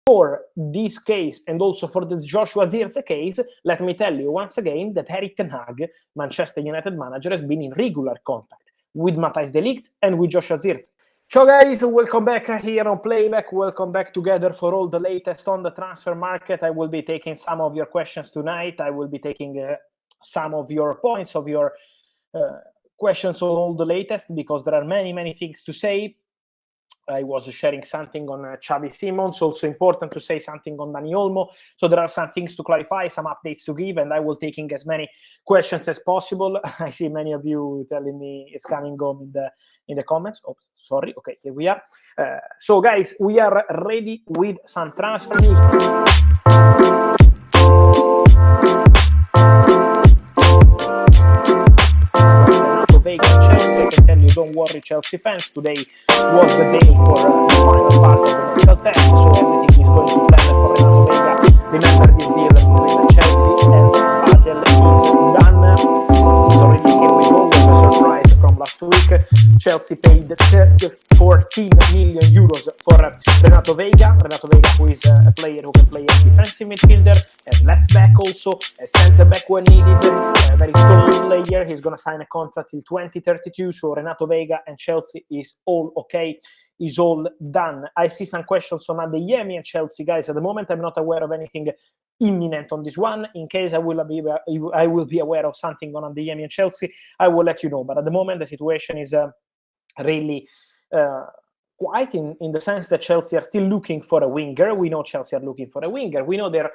for this case and also for the Joshua Zirkzee case, let me tell you once again that Erik ten Hag, Manchester United manager, has been in regular contact with Matthijs de Ligt and with Joshua Zirkzee. So guys, welcome back here on Playback. Welcome back together for all the latest on the transfer market. I will be taking some of your questions tonight. I will be taking some of your points, of your questions on all the latest, because there are many things to say. I was sharing something on Xavi Simons, also important to say something on Dani Olmo. So there are some things to clarify, some updates to give, and I will taking as many questions as possible. I see many of you telling me it's coming home in the comments. Oh, sorry. Okay, here we are. So guys, we are ready with some transfer news. Chelsea, I can tell you, don't worry, Chelsea fans. Today was the day for the final part of the medical test, so everything is going to plan for Renato Vega. Remember, this deal between Chelsea and Basel is done. So already here we go with a surprise from last week. Chelsea paid 14 million euros for Renato Vega. Renato Vega, who is a player who can play as defensive midfielder, as left back also, as centre back when needed. A very tall player. He's going to sign a contract till 2032. So Renato Vega and Chelsea is all okay. Is all done. I see some questions on Adeyemi and Chelsea, guys. At the moment, I'm not aware of anything imminent on this one. In case I will be aware of something on Adeyemi and Chelsea, I will let you know. But at the moment, the situation is really quiet in the sense that Chelsea are still looking for a winger. We know Chelsea are looking for a winger. We know their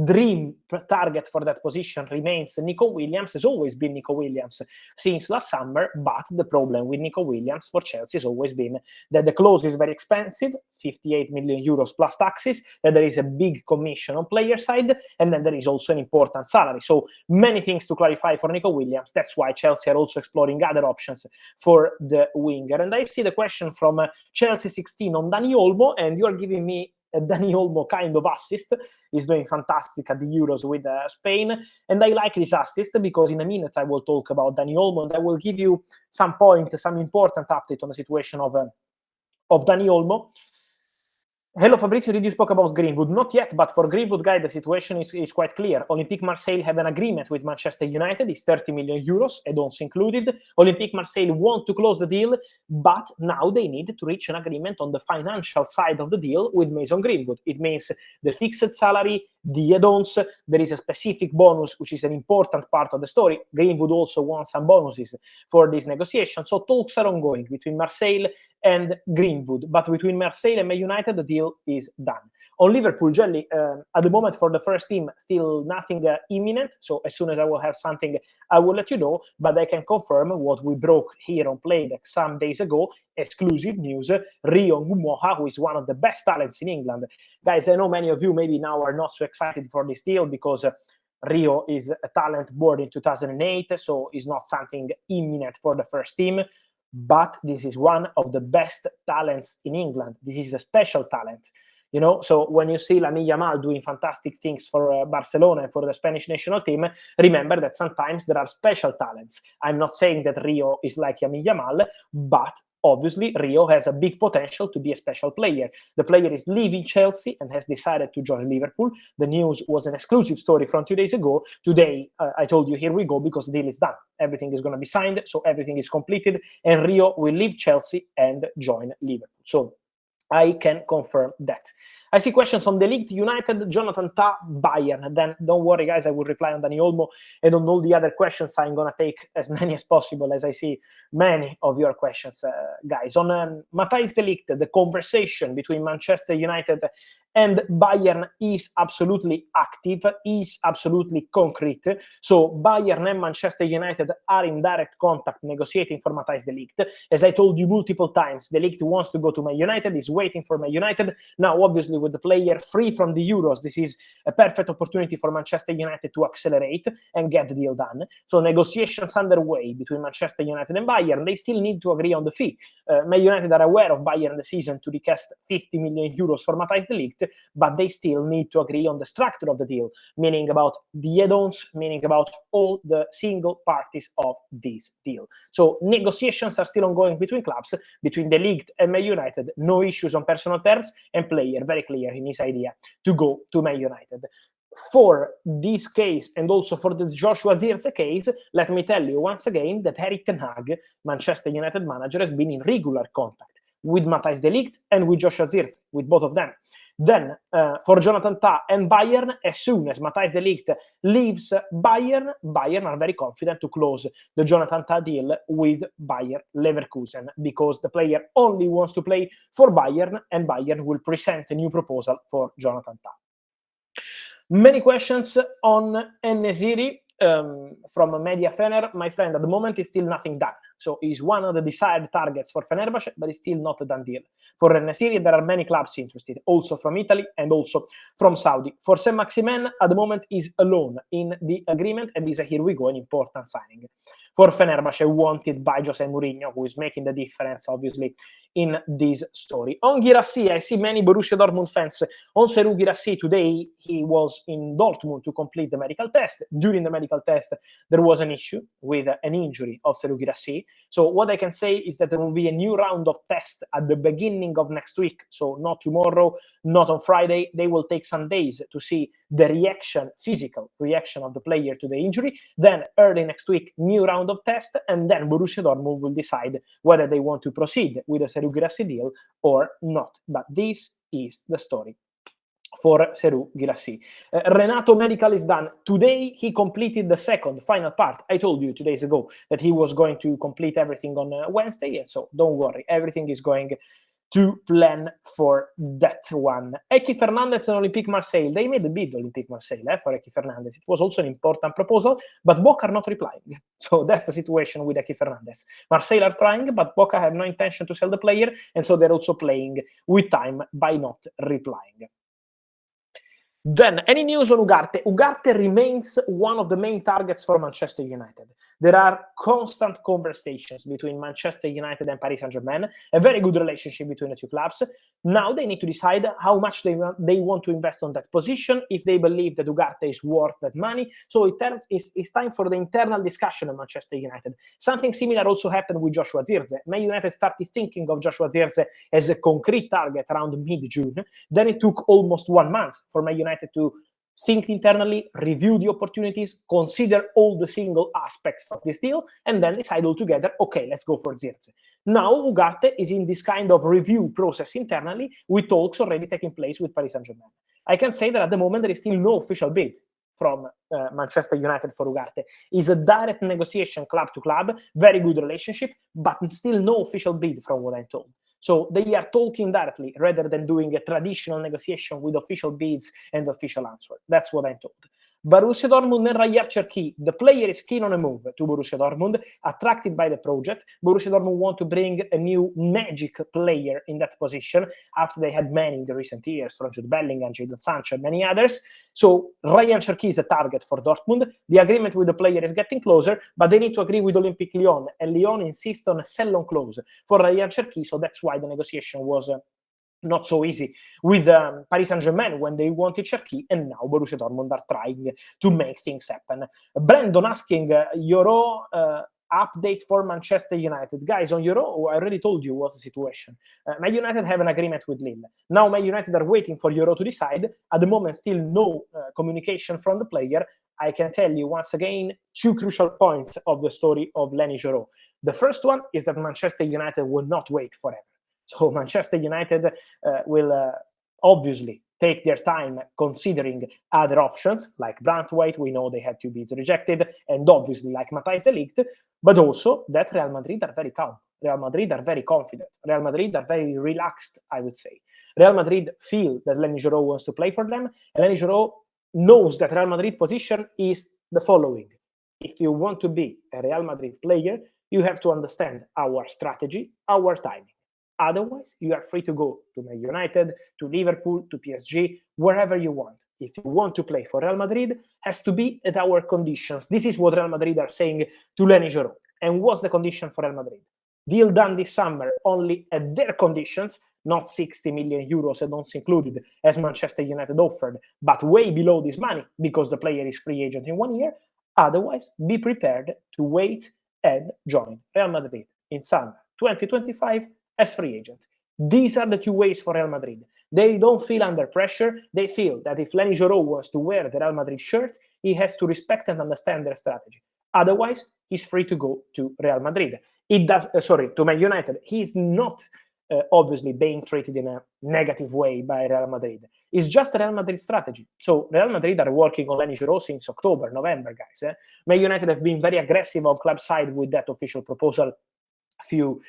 dream target for that position remains Nico Williams. Has always been Nico Williams since last summer, but the problem with Nico Williams for Chelsea has always been that the clause is very expensive, 58 million euros plus taxes, that there is a big commission on player side, and then there is also an important salary. So many things to clarify for Nico Williams. That's why Chelsea are also exploring other options for the winger. And I see the question from Chelsea 16 on Dani Olmo, and you are giving me a Dani Olmo kind of assist. He's doing fantastic at the Euros with Spain, and I like this assist because in a minute I will talk about Dani Olmo, and I will give you some important update on the situation of Dani Olmo. Hello Fabrizio, did you spoke about Greenwood? Not yet, but for Greenwood, guy, the situation is quite clear. Olympique Marseille had an agreement with Manchester United. It's 30 million euros, add-ons included. Olympique Marseille want to close the deal, but now they need to reach an agreement on the financial side of the deal with Mason Greenwood. It means the fixed salary, the add-ons. There is a specific bonus, which is an important part of the story. Greenwood also wants some bonuses for this negotiation. So talks are ongoing between Marseille and Greenwood, but between Marseille and Man United, the deal is done. On Liverpool, Jelly, at the moment for the first team, still nothing imminent. So as soon as I will have something, I will let you know. But I can confirm what we broke here on Playback some days ago. Exclusive news, Rio Ngumoha, who is one of the best talents in England. Guys, I know many of you maybe now are not so excited for this deal because Rio is a talent born in 2008, so it's not something imminent for the first team. But this is one of the best talents in England. This is a special talent, you know. So when you see Lamine Yamal doing fantastic things for Barcelona and for the Spanish national team, remember that sometimes there are special talents. I'm not saying that Rio is like Lamine Yamal, but obviously Rio has a big potential to be a special player. The player is leaving Chelsea and has decided to join Liverpool. The news was an exclusive story from 2 days ago. Today, I told you, here we go, because the deal is done. Everything is going to be signed, so everything is completed, and Rio will leave Chelsea and join Liverpool. So I can confirm that. I see questions on the League United, Jonathan Ta, Bayern. Then don't worry, guys, I will reply on Dani Olmo, and on all the other questions, I'm going to take as many as possible, as I see many of your questions, guys. On Matthijs de Ligt, the conversation between Manchester United and Bayern is absolutely active, is absolutely concrete. So Bayern and Manchester United are in direct contact negotiating for Matthijs de Ligt. As I told you multiple times, de Ligt wants to go to Man United, is waiting for Man United. Now, obviously, with the player free from the Euros, this is a perfect opportunity for Manchester United to accelerate and get the deal done. So negotiations underway between Manchester United and Bayern. They still need to agree on the fee. Man United are aware of Bayern decision to request 50 million euros for Matthijs de Ligt. but they still need to agree on the structure of the deal, meaning about the add-ons, meaning about all the single parties of this deal. So negotiations are still ongoing between clubs, between the league and Man United. No issues on personal terms, and player very clear in his idea to go to Man United. For this case and also for the Joshua Zirkzee case, let me tell you once again that Erik ten Hag, Manchester United manager, has been in regular contact with Matthijs de Ligt and with Joshua Zirkzee, with both of them. Then for Jonathan Tah and Bayern, as soon as Matthijs de Ligt leaves Bayern are very confident to close the Jonathan Tah deal with Bayer Leverkusen, because the player only wants to play for Bayern, and Bayern will present a new proposal for Jonathan Tah. Many questions on En-Nesyri from Media Fener. My friend, at the moment is still nothing done. So he's one of the desired targets for Fenerbahce, but it's still not a done deal. For En-Nesyri, there are many clubs interested, also from Italy and also from Saudi. For Saint-Maximin, at the moment is alone in the agreement, and is a here we go, an important signing. For Fenerbahce, wanted by Jose Mourinho, who is making the difference, obviously, in this story. On Guirassy, I see many Borussia Dortmund fans on Serhou Guirassy. Today, he was in Dortmund to complete the medical test. During the medical test, there was an issue with an injury of Serhou Guirassy. So what I can say is that there will be a new round of tests at the beginning of next week. So not tomorrow, not on Friday. They will take some days to see the reaction, physical reaction of the player to the injury. Then early next week, new round of tests, and then Borussia Dortmund will decide whether they want to proceed with the Serhou Guirassy deal or not. But this is the story for Serhou Guirassy. Renato medical is done. Today, he completed the final part. I told you 2 days ago that he was going to complete everything on Wednesday, and so don't worry, everything is going to plan for that one. Eki Fernandez and Olympique Marseille. They made a bid, Olympique Marseille, for Eki Fernandez. It was also an important proposal, but Boca are not replying. So that's the situation with Eki Fernandez. Marseille are trying, but Boca have no intention to sell the player, and so they're also playing with time by not replying. Then, any news on Ugarte? Ugarte remains one of the main targets for Manchester United. There are constant conversations between Manchester United and Paris Saint-Germain, a very good relationship between the two clubs. Now they need to decide how much they want to invest on that position, if they believe that Ugarte is worth that money. So it's time for the internal discussion at Manchester United. Something similar also happened with Joshua Zirkzee. Man United started thinking of Joshua Zirkzee as a concrete target around mid-June. Then it took almost 1 month for Man United to think internally, review the opportunities, consider all the single aspects of this deal, and then decide all together, okay, let's go for Zirkzee. Now Ugarte is in this kind of review process internally, with talks already taking place with Paris Saint-Germain. I can say that at the moment there is still no official bid from Manchester United for Ugarte. It's a direct negotiation club to club, very good relationship, but still no official bid from what I'm told. So they are talking directly rather than doing a traditional negotiation with official bids and official answer. That's what I'm told. Borussia Dortmund and Riyad Cherki. The player is keen on a move to Borussia Dortmund, attracted by the project. Borussia Dortmund want to bring a new magic player in that position after they had many in the recent years, from Jude Bellingham, Jadon Sancho, and many others. So Riyad Cherki is a target for Dortmund. The agreement with the player is getting closer, but they need to agree with Olympique Lyon, and Lyon insists on a sell-on clause for Riyad Cherki, so that's why the negotiation was not so easy with Paris Saint-Germain when they wanted Cherki, and now Borussia Dortmund are trying to make things happen. Brandon asking Yoro update for Manchester United. Guys, on Yoro, I already told you what's the situation. Man United have an agreement with Lille. Now Man United are waiting for Yoro to decide. At the moment, still no communication from the player. I can tell you once again 2 crucial points of the story of Leny Yoro. The first one is that Manchester United will not wait forever. So Manchester United will obviously take their time considering other options, like Branthwaite. We know they had 2 bids rejected, and obviously like Matthijs de Ligt, but also that Real Madrid are very calm. Real Madrid are very confident. Real Madrid are very relaxed, I would say. Real Madrid feel that Leny Yoro wants to play for them, and Leny Yoro knows that Real Madrid position is the following. If you want to be a Real Madrid player, you have to understand our strategy, our timing. Otherwise, you are free to go to Man United, to Liverpool, to PSG, wherever you want. If you want to play for Real Madrid, has to be at our conditions. This is what Real Madrid are saying to Leny Yoro. And what's the condition for Real Madrid? Deal done this summer only at their conditions, not 60 million euros add-ons included, as Manchester United offered, but way below this money because the player is free agent in 1 year. Otherwise, be prepared to wait and join Real Madrid in summer 2025 as free agent. These are the two ways for Real Madrid. They don't feel under pressure. They feel that if Leny Yoro wants to wear the Real Madrid shirt, he has to respect and understand their strategy. Otherwise, he's free to go to Real Madrid. To Man United. He's not obviously being treated in a negative way by Real Madrid. It's just Real Madrid strategy. So Real Madrid are working on Leny Yoro since October, November, guys. Man United have been very aggressive on club side with that official proposal a few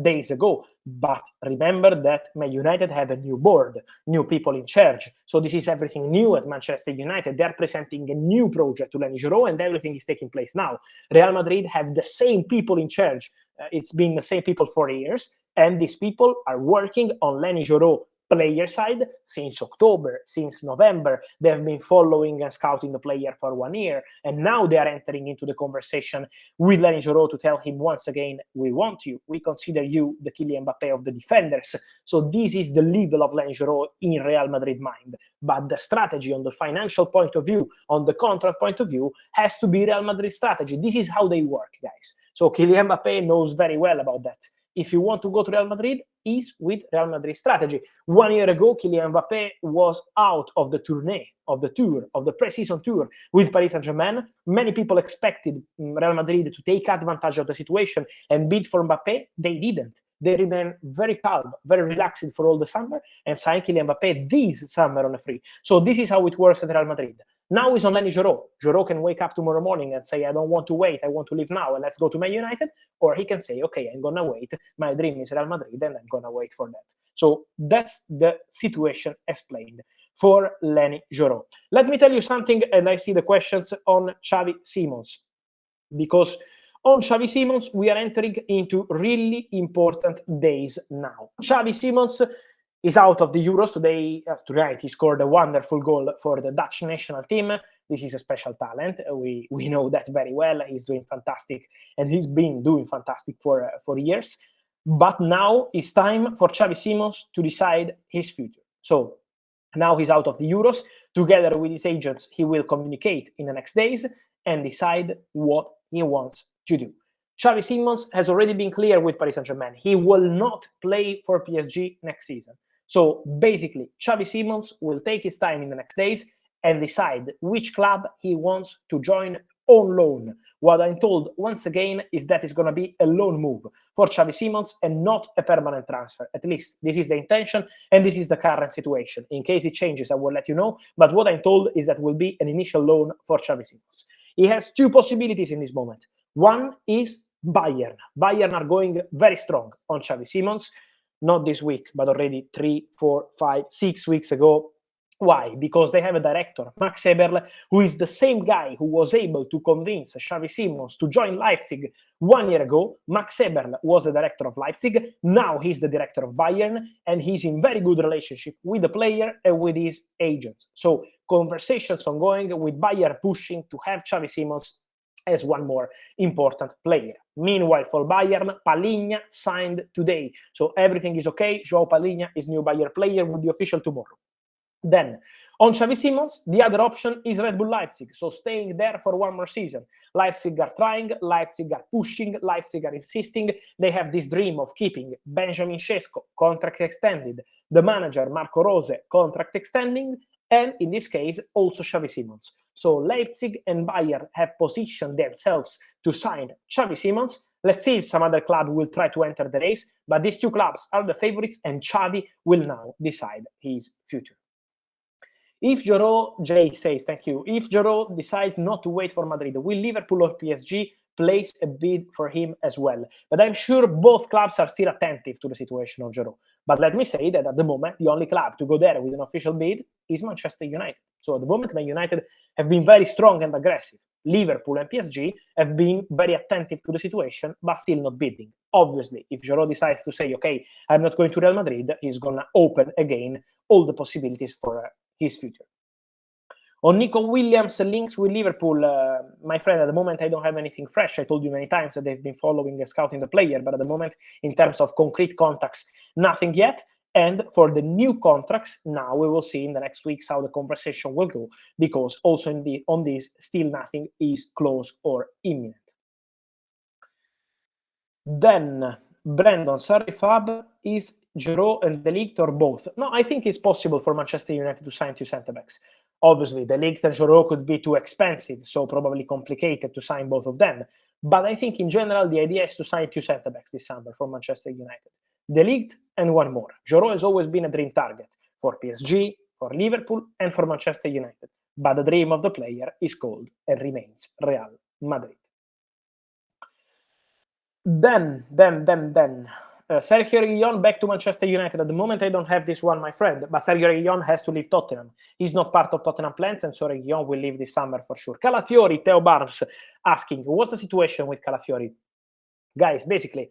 days ago. But remember that Man United have a new board, new people in charge. So this is everything new at Manchester United. They're presenting a new project to Leny Yoro, and everything is taking place now. Real Madrid have the same people in charge. It's been the same people for years, and these people are working on Leny Yoro player side since October, since November. They have been following and scouting the player for 1 year, and now they are entering into the conversation with Leny Yoro to tell him once again, we want you, we consider you the Kylian Mbappe of the defenders. So this is the level of Leny Yoro in Real Madrid mind. But the strategy on the financial point of view, on the contract point of view, has to be Real Madrid strategy. This is how they work, guys. So Kylian Mbappe knows very well about that. If you want to go to Real Madrid, is with Real Madrid strategy. 1 year ago, Kylian Mbappe was out of the tournée, of the pre-season tour with Paris Saint-Germain. Many people expected Real Madrid to take advantage of the situation and bid for Mbappe. They didn't. They remained very calm, very relaxed for all the summer and signed Kylian Mbappe this summer on a free. So this is how it works at Real Madrid. Now he's on Leny Yoro. Yoro can wake up tomorrow morning and say, I don't want to wait, I want to leave now, and let's go to Man United. Or he can say, okay, I'm going to wait. My dream is Real Madrid, and I'm going to wait for that. So that's the situation explained for Leny Yoro. Let me tell you something, and I see the questions on Xavi Simons. Because on Xavi Simons, we are entering into really important days now. Xavi Simons is out of the Euros today. Tonight he scored a wonderful goal for the Dutch national team. This is a special talent. We know that very well. He's doing fantastic, and he's been doing fantastic for years. But now it's time for Xavi Simons to decide his future. So now he's out of the Euros. Together with his agents, he will communicate in the next days and decide what he wants to do. Xavi Simons has already been clear with Paris Saint-Germain. He will not play for PSG next season. So basically, Xavi Simons will take his time in the next days and decide which club he wants to join on loan. What I'm told, once again, is that it's going to be a loan move for Xavi Simons and not a permanent transfer. At least this is the intention, and this is the current situation. In case it changes, I will let you know. But what I'm told is that will be an initial loan for Xavi Simons. He has two possibilities in this moment. One is Bayern. Bayern are going very strong on Xavi Simons. Not this week, but already 3, 4, 5, 6 weeks ago. Why? Because they have a director, Max Eberl, who is the same guy who was able to convince Xavi Simons to join Leipzig 1 year ago. Max Eberl was the director of Leipzig. Now he's the director of Bayern, and he's in very good relationship with the player and with his agents. So conversations ongoing with Bayern pushing to have Xavi Simons as one more important player. Meanwhile, for Bayern, Palhinha signed today. So everything is okay. João Palhinha is new Bayern player, will be official tomorrow. Then, on Xavi Simons, the other option is Red Bull Leipzig. So staying there for one more season. Leipzig are trying, Leipzig are pushing, Leipzig are insisting. They have this dream of keeping Benjamin Sesko, contract extended, the manager, Marco Rose, contract extending, and in this case, also Xavi Simons. So Leipzig and Bayern have positioned themselves to sign Xavi Simons. Let's see if some other club will try to enter the race, but these two clubs are the favorites, and Xavi will now decide his future. If Joro, Jay says, thank you, if Joro decides not to wait for Madrid, will Liverpool or PSG place a bid for him as well? But I'm sure both clubs are still attentive to the situation of Joro. But let me say that at the moment, the only club to go there with an official bid is Manchester United. So at the moment, Man United have been very strong and aggressive. Liverpool and PSG have been very attentive to the situation, but still not bidding. Obviously, if Joro decides to say, okay, I'm not going to Real Madrid, he's going to open again all the possibilities for his future. On Nico Williams' links with Liverpool, my friend, at the moment I don't have anything fresh. I told you many times that they've been following and scouting the player, but at the moment, in terms of concrete contacts, nothing yet. And for the new contracts, now we will see in the next weeks how the conversation will go, because also on this, still nothing is close or imminent. Then, Brandon, sorry, Fab, is Giroud and De Ligt or both? No, I think it's possible for Manchester United to sign 2 centre-backs. Obviously, De Ligt and Giroud could be too expensive, so probably complicated to sign both of them. But I think in general, the idea is to sign 2 centre-backs this summer for Manchester United. De Ligt and one more. Giroud has always been a dream target for PSG, for Liverpool, and for Manchester United. But the dream of the player is called and remains Real Madrid. Then, Sergio Reguilón back to Manchester United. At the moment, I don't have this one, my friend, but Sergio Reguilón has to leave Tottenham. He's not part of Tottenham plans, and so Reguilón will leave this summer for sure. Calafiori, Theo Barnes, asking, what's the situation with Calafiori? Guys, basically,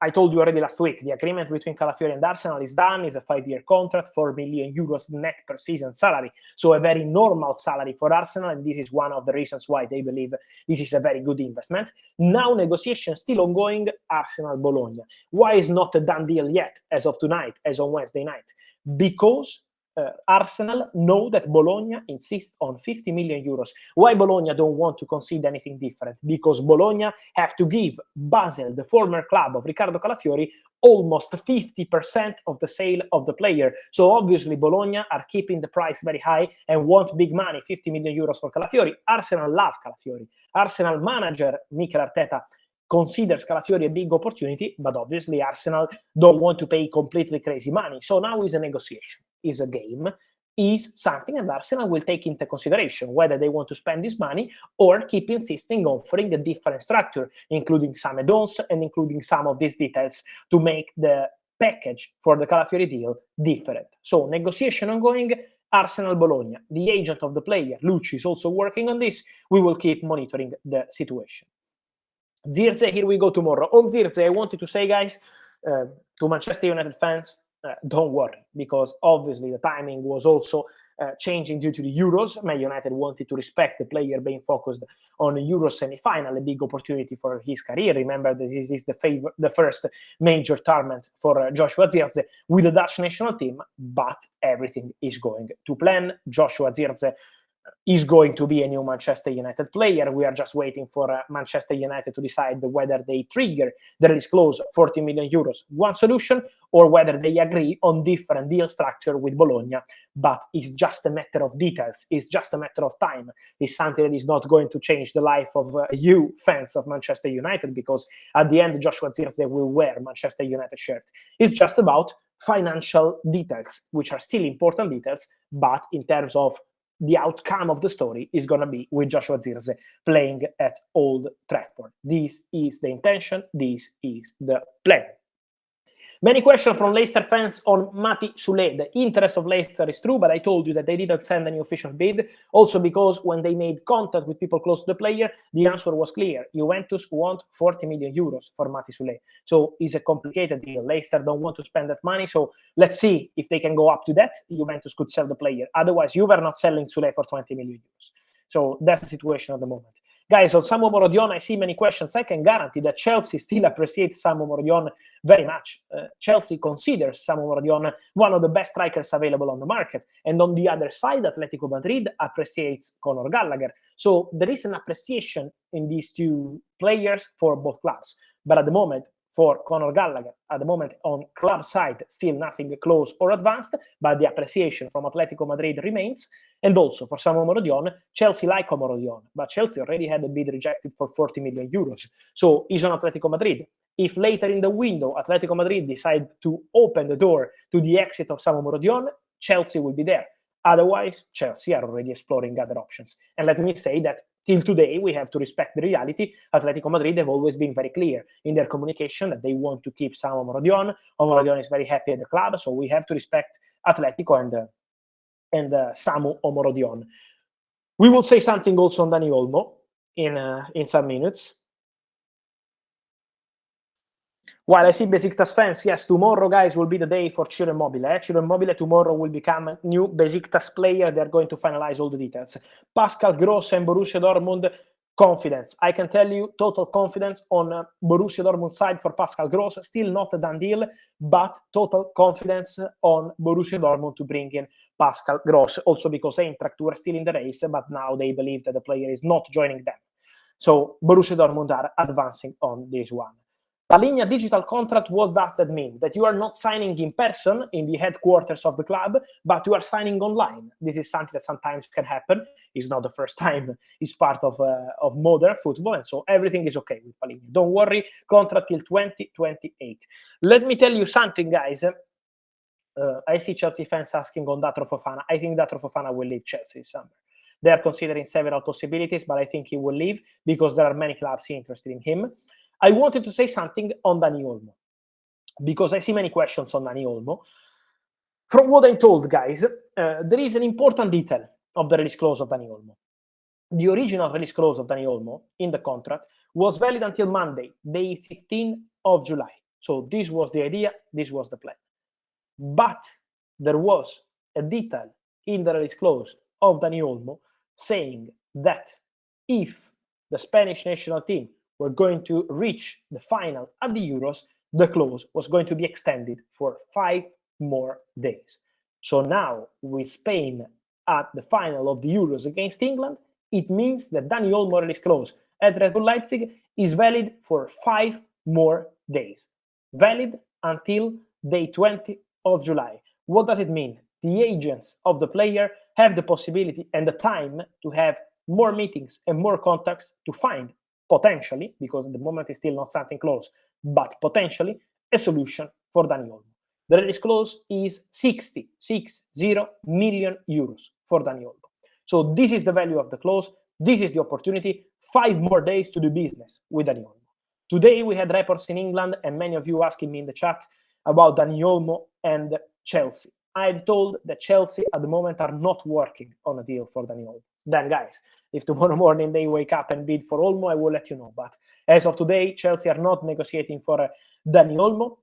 I told you already last week, the agreement between Calafiori and Arsenal is done. It's a 5-year contract, 4 million euros net per season salary. So a very normal salary for Arsenal, and this is one of the reasons why they believe this is a very good investment. Now negotiations still ongoing, Arsenal-Bologna. Why is not a done deal yet, as of tonight, as on Wednesday night? Because Arsenal know that Bologna insists on 50 million euros. Why Bologna don't want to concede anything different? Because Bologna have to give Basel, the former club of Riccardo Calafiori, almost 50% of the sale of the player. So obviously Bologna are keeping the price very high and want big money, 50 million euros for Calafiori. Arsenal love Calafiori. Arsenal manager Mikel Arteta considers Calafiori a big opportunity, but obviously Arsenal don't want to pay completely crazy money. So now is a negotiation, is a game, is something, and Arsenal will take into consideration whether they want to spend this money or keep insisting on offering a different structure, including some add-ons and including some of these details to make the package for the Calafiori deal different. So negotiation ongoing, Arsenal-Bologna. The agent of the player, Lucci, is also working on this. We will keep monitoring the situation. Zirze, here we go tomorrow. On Zirze, I wanted to say, guys, to Manchester United fans, don't worry, because obviously the timing was also changing due to the Euros. Man United wanted to respect the player being focused on the Euro semi-final, a big opportunity for his career. Remember, this is the first major tournament for Joshua Zirze with the Dutch national team, but everything is going to plan. Joshua Zirze is going to be a new Manchester United player. We are just waiting for Manchester United to decide whether they trigger the release clause, 40 million euros, one solution, or whether they agree on different deal structure with Bologna. But it's just a matter of details. It's just a matter of time. It's something that is not going to change the life of you fans of Manchester United, because at the end, Joshua Zirze will wear Manchester United shirt. It's just about financial details, which are still important details, but in terms of the outcome of the story is going to be with Joshua Zirze playing at Old Trafford. This is the intention. This is the plan. Many questions from Leicester fans on Mati Soulé. The interest of Leicester is true, but I told you that they didn't send any official bid. Also because when they made contact with people close to the player, the answer was clear. Juventus want 40 million euros for Mati Soulé. So it's a complicated deal. Leicester don't want to spend that money. So let's see if they can go up to that. Juventus could sell the player. Otherwise, Juve are not selling Soulé for 20 million euros. So that's the situation at the moment. Guys, on Samu Morodion, I see many questions. I can guarantee that Chelsea still appreciates Samu Morodion very much. Chelsea considers Samu Morodion one of the best strikers available on the market. And on the other side, Atletico Madrid appreciates Conor Gallagher. So there is an appreciation in these two players for both clubs. But at the moment, for Conor Gallagher, at the moment on club side, still nothing close or advanced, but the appreciation from Atletico Madrid remains. And also for Samu Morodion, Chelsea like Morodion, but Chelsea already had a bid rejected for 40 million euros. So he's on Atletico Madrid. If later in the window, Atletico Madrid decide to open the door to the exit of Samu Morodion, Chelsea will be there. Otherwise, Chelsea are already exploring other options. And let me say that till today, we have to respect the reality. Atletico Madrid have always been very clear in their communication that they want to keep Samu Morodion. Morodion is very happy at the club, so we have to respect Atletico and Samu Morodion. We will say something also on Dani Olmo in some minutes. While I see Besiktas fans, yes, tomorrow, guys, will be the day for Ciro Immobile. Ciro Immobile tomorrow will become a new Besiktas player. They're going to finalize all the details. Pascal Gross and Borussia Dortmund confidence. I can tell you total confidence on Borussia Dortmund side for Pascal Gross. Still not a done deal, but total confidence on Borussia Dortmund to bring in Pascal Gross. Also because Eintracht were still in the race, but now they believe that the player is not joining them. So Borussia Dortmund are advancing on this one. La linea digital contract, what does that mean? That you are not signing in person in the headquarters of the club, but you are signing online. This is something that sometimes can happen. It's not the first time. It's part of modern football, and so everything is okay with Palinha. Don't worry, contract till 2028. Let me tell you something, guys. I see Chelsea fans asking on Datro Fofana. I think Datro Fofana will leave Chelsea this summer. They are considering several possibilities, but I think he will leave because there are many clubs interested in him. I wanted to say something on Dani Olmo, because I see many questions on Dani Olmo. From what I'm told, guys, there is an important detail of the release clause of Dani Olmo. The original release clause of Dani Olmo in the contract was valid until Monday, day 15 of July. So this was the idea, this was the plan. But there was a detail in the release clause of Dani Olmo saying that if the Spanish national team were going to reach the final at the Euros, the clause was going to be extended for 5 more days. So now, with Spain at the final of the Euros against England, it means that Dani Olmo release clause at Red Bull Leipzig is valid for 5 more days. Valid until day 20 of July. What does it mean? The agents of the player have the possibility and the time to have more meetings and more contacts to find potentially, because at the moment it's still not something close, but potentially a solution for Dani Olmo. The release clause is 60 million euros for Dani Olmo. So this is the value of the clause. This is the opportunity. 5 more days to do business with Dani Olmo. Today we had reports in England and many of you asking me in the chat about Dani Olmo and Chelsea. I'm told that Chelsea at the moment are not working on a deal for Dani Olmo. Then, guys, if tomorrow morning they wake up and bid for Olmo, I will let you know. But as of today, Chelsea are not negotiating for Dani Olmo.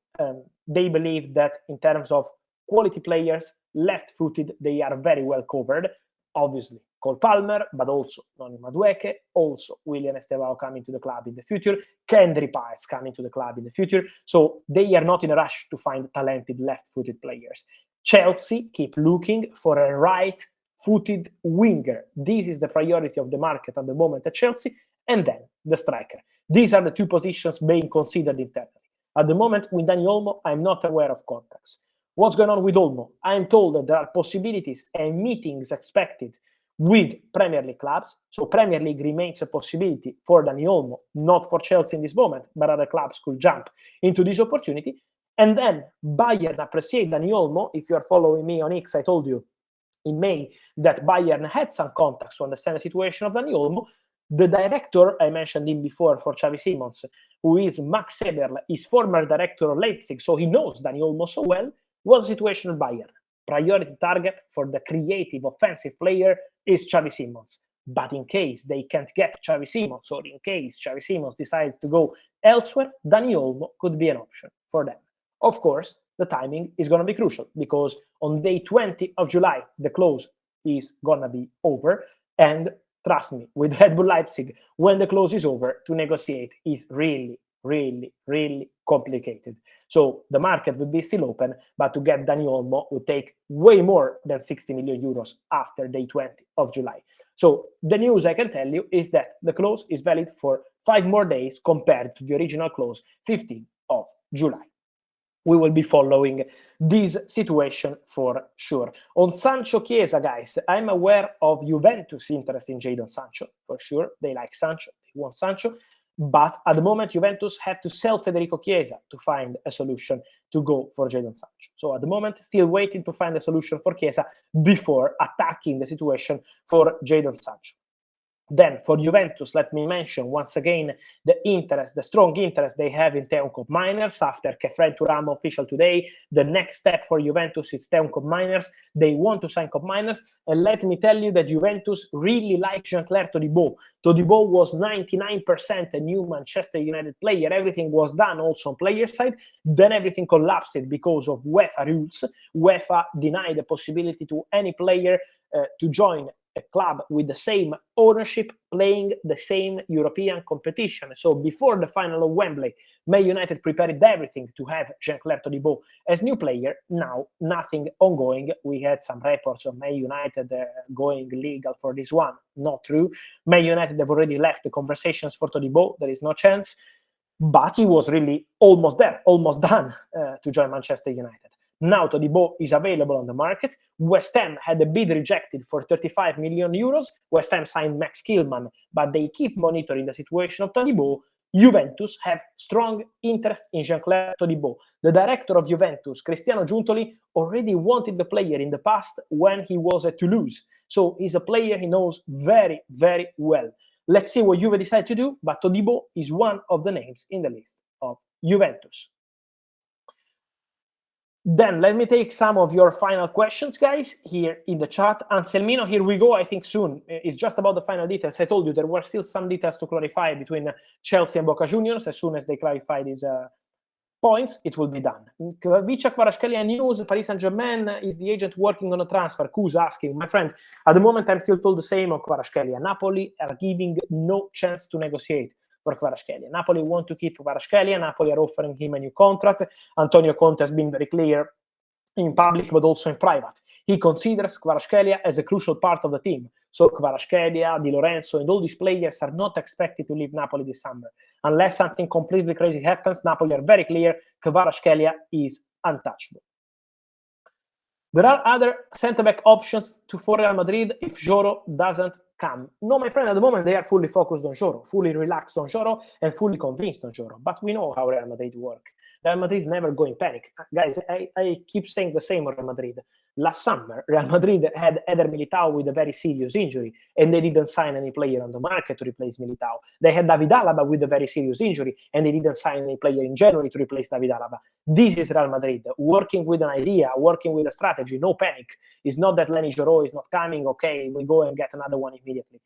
They believe that in terms of quality players, left-footed, they are very well covered. Obviously, Cole Palmer, but also Noni Madueke, also William Estevao coming to the club in the future, Kendry Páez coming to the club in the future. So they are not in a rush to find talented left-footed players. Chelsea keep looking for a right-footed winger. This is the priority of the market at the moment at Chelsea, and then the striker. These are the 2 positions being considered internally. At the moment, with Dani Olmo, I'm not aware of contacts. What's going on with Olmo? I'm told that there are possibilities and meetings expected with Premier League clubs. So Premier League remains a possibility for Dani Olmo, not for Chelsea in this moment, but other clubs could jump into this opportunity. And then Bayern appreciate Dani Olmo. If you are following me on X, I told you in May that Bayern had some contacts to understand the situation of Dani Olmo. The director, I mentioned him before for Xavi Simons, who is Max Eberl, is former director of Leipzig, so he knows Dani Olmo so well. What's the situation at Bayern? Priority target for the creative offensive player is Xavi Simons. But in case they can't get Xavi Simons, or in case Xavi Simons decides to go elsewhere, Dani Olmo could be an option for them. Of course, the timing is going to be crucial because on day 20 of July, the clause is going to be over. And trust me, with Red Bull Leipzig, when the clause is over, to negotiate is really, really, really complicated. So the market will be still open, but to get Dani Olmo would take way more than 60 million euros after day 20 of July. So the news I can tell you is that the clause is valid for 5 more days compared to the original clause, 15th of July. We will be following this situation for sure. On Sancho Chiesa, guys, I'm aware of Juventus' interest in Jadon Sancho, for sure. They like Sancho, they want Sancho. But at the moment, Juventus have to sell Federico Chiesa to find a solution to go for Jadon Sancho. So at the moment, still waiting to find a solution for Chiesa before attacking the situation for Jadon Sancho. Then for Juventus, let me mention once again the strong interest they have in Teun Miners after Kefren Turam official today. The next step for Juventus is Teun Miners. They want to sign Miners. And let me tell you that Juventus really likes Jean-Claire Todibo. Todibo was 99% a new Manchester United player. Everything was done also on player side. Then everything collapsed because of UEFA rules. UEFA denied the possibility to any player to join a club with the same ownership playing the same European competition. So before the final of Wembley, Man United prepared everything to have Jean-Claire Todibo as new player. Now, nothing ongoing. We had some reports of Man United going legal for this one. Not true. Man United have already left the conversations for Todibo. There is no chance. But he was really almost there, almost done to join Manchester United. Now Todibo is available on the market. West Ham had a bid rejected for 35 million euros. West Ham signed Max Kilman, but they keep monitoring the situation of Todibo. Juventus have strong interest in Jean-Claire Todibo. The director of Juventus, Cristiano Giuntoli, already wanted the player in the past when he was at Toulouse. So he's a player he knows very, very well. Let's see what Juve decide to do, but Todibo is one of the names in the list of Juventus. Then let me take some of your final questions, guys, here in the chat. Anselmino, here we go, I think soon. It's just about the final details. I told you there were still some details to clarify between Chelsea and Boca Juniors. As soon as they clarify these points, it will be done. Vicha Kvaratskhelia news, Paris Saint-Germain is the agent working on a transfer. Who's asking? My friend, at the moment, I'm still told the same on Kvaratskhelia. Napoli are giving no chance to negotiate for Kvaratskhelia. Napoli want to keep Kvaratskhelia. Napoli are offering him a new contract. Antonio Conte has been very clear in public, but also in private. He considers Kvaratskhelia as a crucial part of the team. So Kvaratskhelia, Di Lorenzo, and all these players are not expected to leave Napoli this summer. Unless something completely crazy happens, Napoli are very clear, Kvaratskhelia is untouchable. There are other centre-back options for Real Madrid if Yoro doesn't come. No, my friend, at the moment they are fully focused on Yoro, fully relaxed on Yoro, and fully convinced on Yoro. But we know how Real Madrid work. Real Madrid never go in panic. Guys, I keep saying the same on Real Madrid. Last summer, Real Madrid had Eder Militao with a very serious injury, and they didn't sign any player on the market to replace Militao. They had David Alaba with a very serious injury, and they didn't sign any player in January to replace David Alaba. This is Real Madrid, working with an idea, working with a strategy, no panic. It's not that Leny Yoro is not coming, okay, we go and get another one immediately.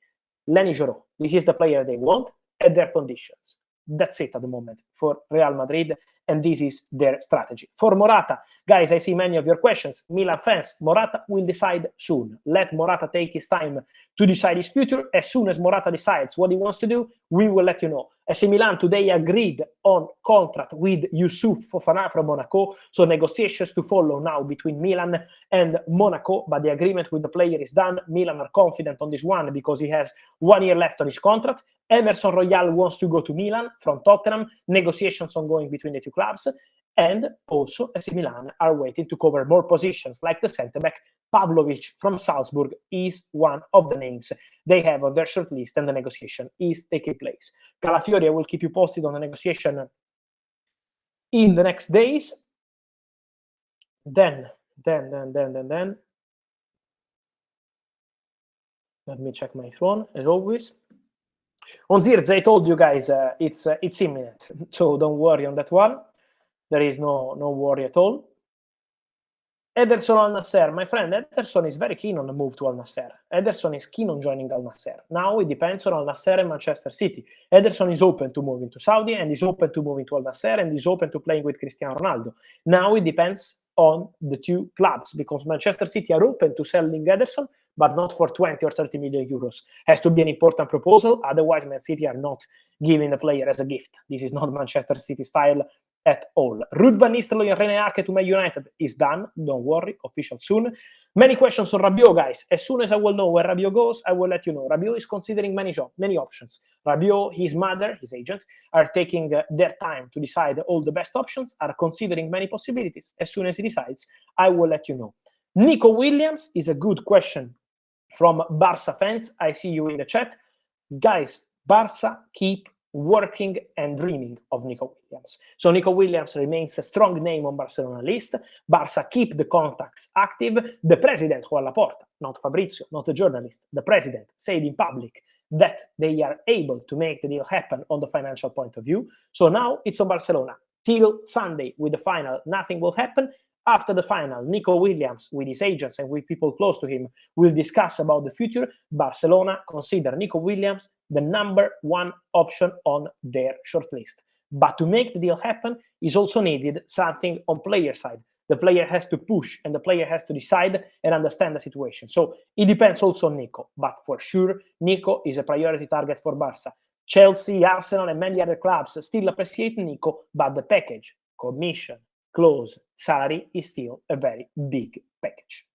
Leny Yoro, this is the player they want at their conditions. That's it at the moment for Real Madrid, and this is their strategy. For Morata, guys, I see many of your questions. Milan fans, Morata will decide soon. Let Morata take his time to decide his future. As soon as Morata decides what he wants to do, we will let you know. AC Milan today agreed on contract with Youssouf Fofana from Monaco, so negotiations to follow now between Milan and Monaco, but the agreement with the player is done. Milan are confident on this one because he has 1 year left on his contract. Emerson Royal wants to go to Milan from Tottenham. Negotiations ongoing between the two clubs. And also AC Milan are waiting to cover more positions like the centre-back. Pavlovic from Salzburg is one of the names they have on their shortlist, and the negotiation is taking place. Calafiori, I will keep you posted on the negotiation in the next days. Then. Let me check my phone, as always. On Zirz, I told you guys it's imminent, so don't worry on that one. There is no worry at all. Ederson Al Nassr, my friend, Ederson is very keen on the move to Al Nassr. Ederson is keen on joining Al Nassr. Now it depends on Al Nassr and Manchester City. Ederson is open to moving to Saudi, and is open to moving to Al Nassr, and is open to playing with Cristiano Ronaldo. Now it depends on the two clubs, because Manchester City are open to selling Ederson, but not for 20 or 30 million euros. Has to be an important proposal, otherwise Man City are not giving the player as a gift. This is not Manchester City style at all. Ruud van Nistelrooy and René Ake to Man United is done. Don't worry, official soon. Many questions on Rabiot, guys. As soon as I will know where Rabiot goes, I will let you know. Rabiot is considering many options. Rabiot, his mother, his agent, are taking their time to decide all the best options, are considering many possibilities. As soon as he decides, I will let you know. Nico Williams is a good question from Barca fans. I see you in the chat. Guys, Barca keep working and dreaming of Nico Williams. So Nico Williams remains a strong name on Barcelona list. Barca keep the contacts active. The president, Juan Laporta, not Fabrizio, not a journalist, the president said in public that they are able to make the deal happen on the financial point of view. So now it's on Barcelona. Till Sunday with the final, nothing will happen. After the final, Nico Williams, with his agents and with people close to him, will discuss about the future. Barcelona consider Nico Williams the number one option on their shortlist. But to make the deal happen is also needed something on player side. The player has to push and the player has to decide and understand the situation. So it depends also on Nico, but for sure, Nico is a priority target for Barca. Chelsea, Arsenal, and many other clubs still appreciate Nico, but the package, commission, clause, salary is still a very big package.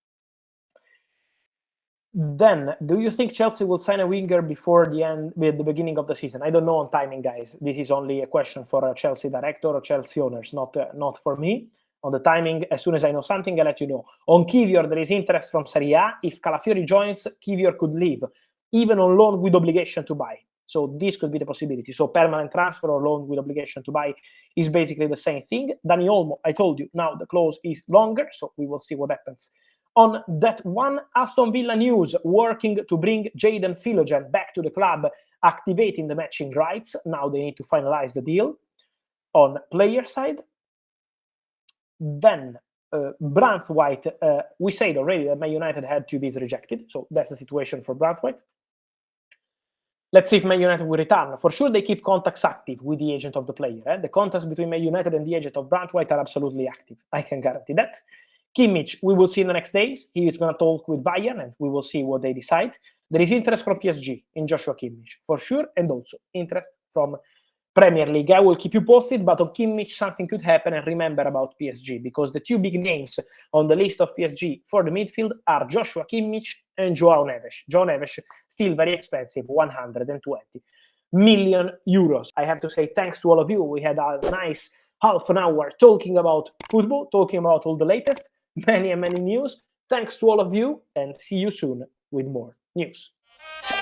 Then, do you think Chelsea will sign a winger before the beginning of the season? I don't know on timing, guys. This is only a question for a Chelsea director or Chelsea owners, not for me. On the timing, as soon as I know something, I'll let you know. On Kivior, there is interest from Serie A. If Calafiori joins, Kivior could leave, even on loan with obligation to buy. So this could be the possibility. So permanent transfer or loan with obligation to buy is basically the same thing. Dani Olmo, I told you, now the clause is longer, so we will see what happens. On that one, Aston Villa news, working to bring Jadon Philogen back to the club, activating the matching rights. Now they need to finalize the deal. On player side, then Branthwaite, we said already that Man United had to be rejected, so that's the situation for Branthwaite. Let's see if Man United will return. For sure, they keep contacts active with the agent of the player. The contacts between Man United and the agent of Branthwaite are absolutely active. I can guarantee that. Kimmich, we will see in the next days. He is going to talk with Bayern, and we will see what they decide. There is interest from PSG in Joshua Kimmich, for sure, and also interest from Premier League. I will keep you posted, but on Kimmich, something could happen, and remember about PSG, because the two big names on the list of PSG for the midfield are Joshua Kimmich and Joao Neves. Joao Neves, still very expensive, 120 million euros. I have to say thanks to all of you. We had a nice half an hour talking about football, talking about all the latest, many and many news. Thanks to all of you, and see you soon with more news. Ciao.